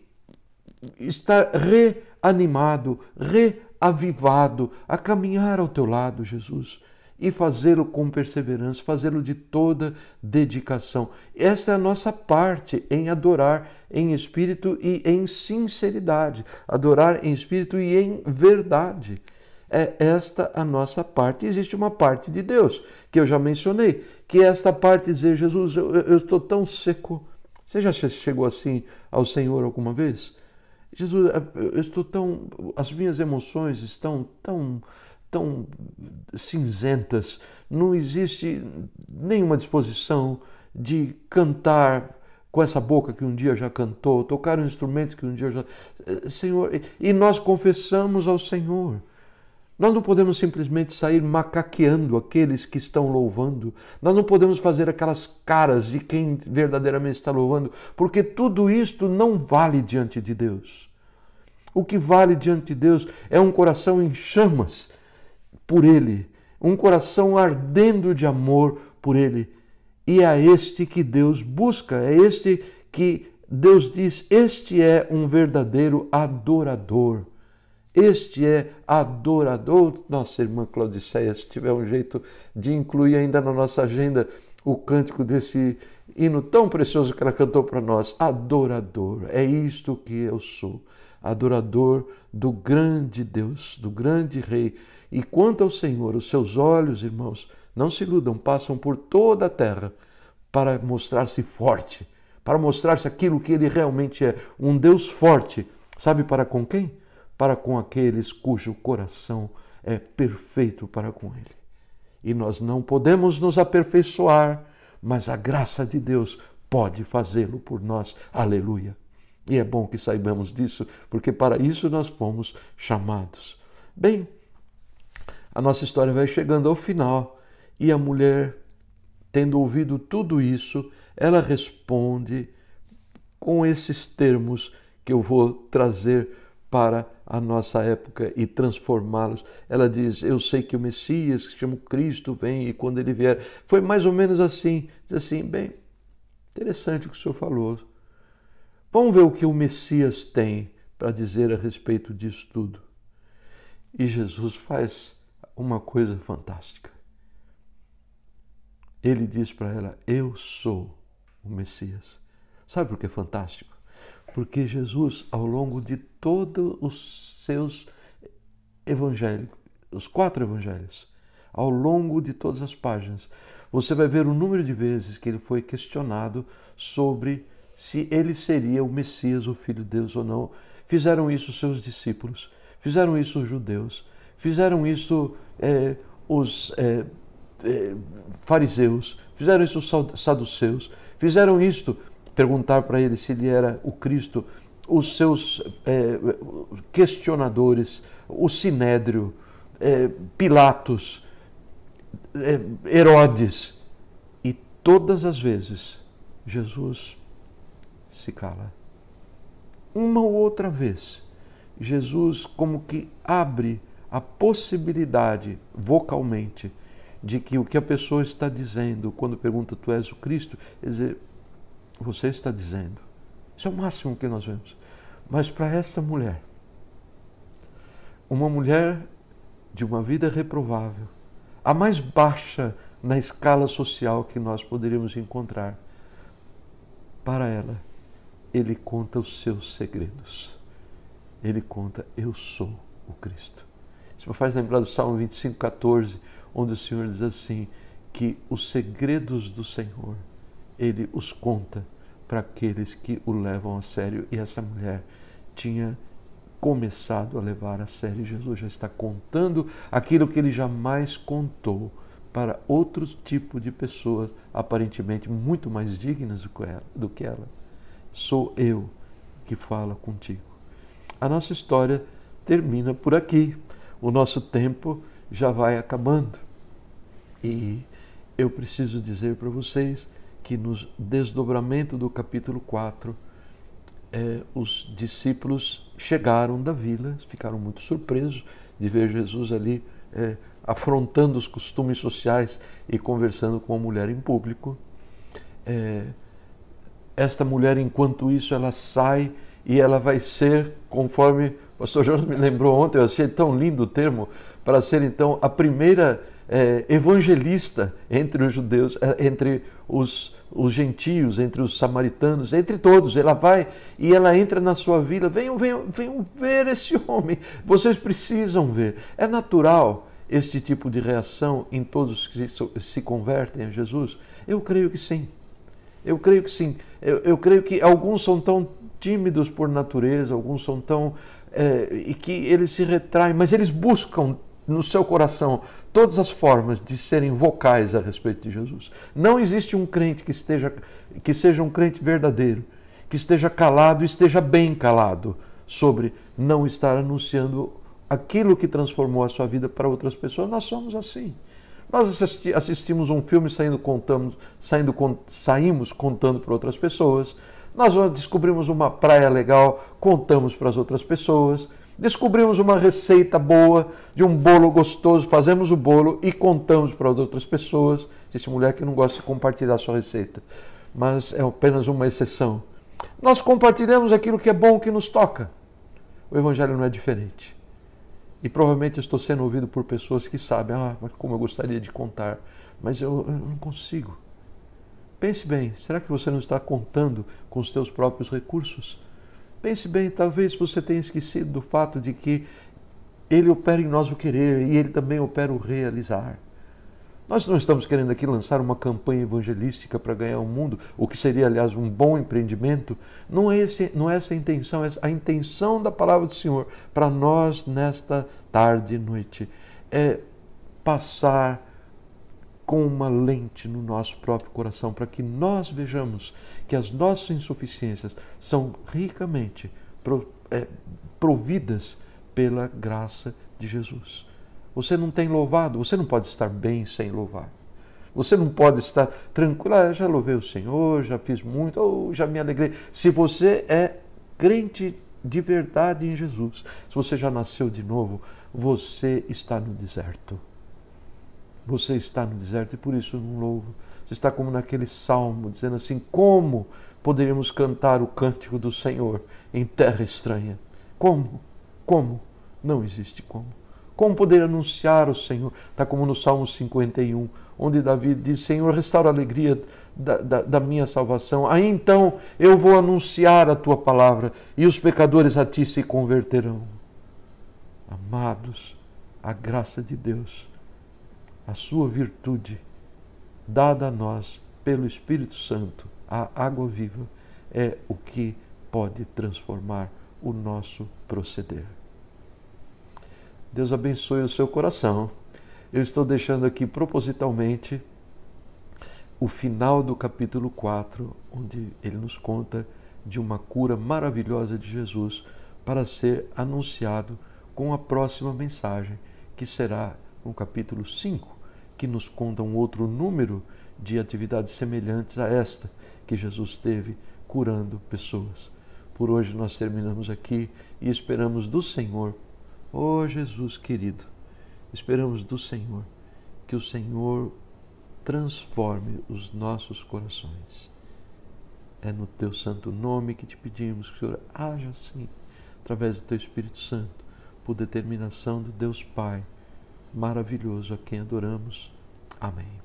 estar reanimado, reavivado, a caminhar ao teu lado, Jesus, e fazê-lo com perseverança, fazê-lo de toda dedicação. Esta é a nossa parte em adorar em espírito e em sinceridade, adorar em espírito e em verdade. É esta a nossa parte. Existe uma parte de Deus, que eu já mencionei, que é esta parte de dizer: Jesus, eu estou tão seco. Você já chegou assim ao Senhor alguma vez? Jesus, eu estou as minhas emoções estão tão cinzentas, não existe nenhuma disposição de cantar com essa boca que um dia já cantou, tocar um instrumento que um dia já... Senhor, e nós confessamos ao Senhor. Nós não podemos simplesmente sair macaqueando aqueles que estão louvando. Nós não podemos fazer aquelas caras de quem verdadeiramente está louvando, porque tudo isto não vale diante de Deus. O que vale diante de Deus é um coração em chamas por Ele, um coração ardendo de amor por Ele. E é este que Deus busca, é este que Deus diz: este é um verdadeiro adorador. Este é adorador. Nossa irmã Claudiceia, se tiver um jeito de incluir ainda na nossa agenda o cântico desse hino tão precioso que ela cantou para nós. Adorador, é isto que eu sou. Adorador do grande Deus, do grande Rei. E quanto ao Senhor, os seus olhos, irmãos, não se iludam, passam por toda a terra para mostrar-se forte, para mostrar-se aquilo que Ele realmente é, um Deus forte. Sabe para com quem? Para com aqueles cujo coração é perfeito para com Ele. E nós não podemos nos aperfeiçoar, mas a graça de Deus pode fazê-lo por nós. Aleluia! E é bom que saibamos disso, porque para isso nós fomos chamados. Bem, a nossa história vai chegando ao final e a mulher, tendo ouvido tudo isso, ela responde com esses termos que eu vou trazer para a nossa época e transformá-los. Ela diz: eu sei que o Messias, que se chama Cristo, vem, e quando ele vier... Foi mais ou menos assim. Diz assim: bem, interessante o que o senhor falou. Vamos ver o que o Messias tem para dizer a respeito disso tudo. E Jesus faz uma coisa fantástica. Ele diz para ela: eu sou o Messias. Sabe por que é fantástico? Porque Jesus, ao longo de todos os seus evangelhos, os 4 evangelhos, ao longo de todas as páginas, você vai ver o número de vezes que ele foi questionado sobre se ele seria o Messias, o Filho de Deus ou não. Fizeram isso os seus discípulos, fizeram isso os judeus, fizeram isso os fariseus, fizeram isso os saduceus, fizeram isto, perguntar para ele se ele era o Cristo, os seus questionadores, o Sinédrio, Pilatos, Herodes. E todas as vezes Jesus se cala. Uma ou outra vez, Jesus como que abre a possibilidade vocalmente de que o que a pessoa está dizendo quando pergunta: tu és o Cristo? Quer dizer, você está dizendo. Isso é o máximo que nós vemos. Mas para esta mulher, uma mulher de uma vida reprovável, a mais baixa na escala social que nós poderíamos encontrar, para ela, ele conta os seus segredos. Ele conta: eu sou o Cristo. Isso me faz lembrar do Salmo 25:14, onde o Senhor diz assim, que os segredos do Senhor, Ele os conta para aqueles que o levam a sério. E essa mulher tinha começado a levar a sério. Jesus já está contando aquilo que ele jamais contou para outro tipo de pessoas, aparentemente muito mais dignas do que ela. Sou eu que falo contigo. A nossa história termina por aqui. O nosso tempo já vai acabando. E eu preciso dizer para vocês que no desdobramento do capítulo 4, os discípulos chegaram da vila, ficaram muito surpresos de ver Jesus ali afrontando os costumes sociais e conversando com a mulher em público. Esta mulher, enquanto isso, ela sai e ela vai ser, conforme o pastor Jorge me lembrou ontem, eu achei tão lindo o termo, para ser então a primeira evangelista entre os judeus, entre os gentios, entre os samaritanos, entre todos. Ela vai e ela entra na sua vila. Venham ver esse homem, vocês precisam ver. É natural este tipo de reação em todos que se convertem a Jesus? Eu creio que sim. Eu creio que sim. Eu creio que alguns são tão tímidos por natureza, alguns são tão... e que eles se retraem, mas eles buscam no seu coração todas as formas de serem vocais a respeito de Jesus. Não existe um crente que seja um crente verdadeiro, que esteja calado e esteja bem calado sobre não estar anunciando aquilo que transformou a sua vida para outras pessoas. Nós somos assim. Nós assistimos um filme, saímos contando para outras pessoas. Nós descobrimos uma praia legal, contamos para as outras pessoas. Descobrimos uma receita boa de um bolo gostoso, fazemos o bolo e contamos para outras pessoas. Existe mulher que não gosta de compartilhar a sua receita, mas é apenas uma exceção. Nós compartilhamos aquilo que é bom, que nos toca. O Evangelho não é diferente. E provavelmente estou sendo ouvido por pessoas que sabem, mas como eu gostaria de contar, mas eu não consigo. Pense bem, será que você não está contando com os seus próprios recursos? Pense bem, talvez você tenha esquecido do fato de que Ele opera em nós o querer e Ele também opera o realizar. Nós não estamos querendo aqui lançar uma campanha evangelística para ganhar o mundo, o que seria, aliás, um bom empreendimento. Não é essa a intenção. A intenção da palavra do Senhor para nós nesta tarde e noite é passar com uma lente no nosso próprio coração para que nós vejamos que as nossas insuficiências são ricamente providas pela graça de Jesus. Você não tem louvado, você não pode estar bem sem louvar. Você não pode estar tranquilo, já louvei o Senhor, já fiz muito, já me alegrei. Se você é crente de verdade em Jesus, se você já nasceu de novo, você está no deserto. Você está no deserto e por isso não louvo. Você está como naquele salmo, dizendo assim, como poderíamos cantar o cântico do Senhor em terra estranha? Como? Como? Não existe como. Como poder anunciar o Senhor? Está como no Salmo 51, onde Davi diz, Senhor, restaura a alegria da minha salvação. Aí então eu vou anunciar a tua palavra e os pecadores a ti se converterão. Amados, a graça de Deus, a sua virtude, dada a nós pelo Espírito Santo, a água viva, é o que pode transformar o nosso proceder. Deus abençoe o seu coração. Eu estou deixando aqui propositalmente o final do capítulo 4, onde ele nos conta de uma cura maravilhosa de Jesus para ser anunciado com a próxima mensagem, que será no capítulo 5, que nos conta um outro número de atividades semelhantes a esta que Jesus teve curando pessoas. Por hoje nós terminamos aqui e esperamos do Senhor, Jesus querido, esperamos do Senhor que o Senhor transforme os nossos corações. É no teu santo nome que te pedimos que o Senhor haja assim, através do teu Espírito Santo, por determinação do Deus Pai maravilhoso a quem adoramos. Amém.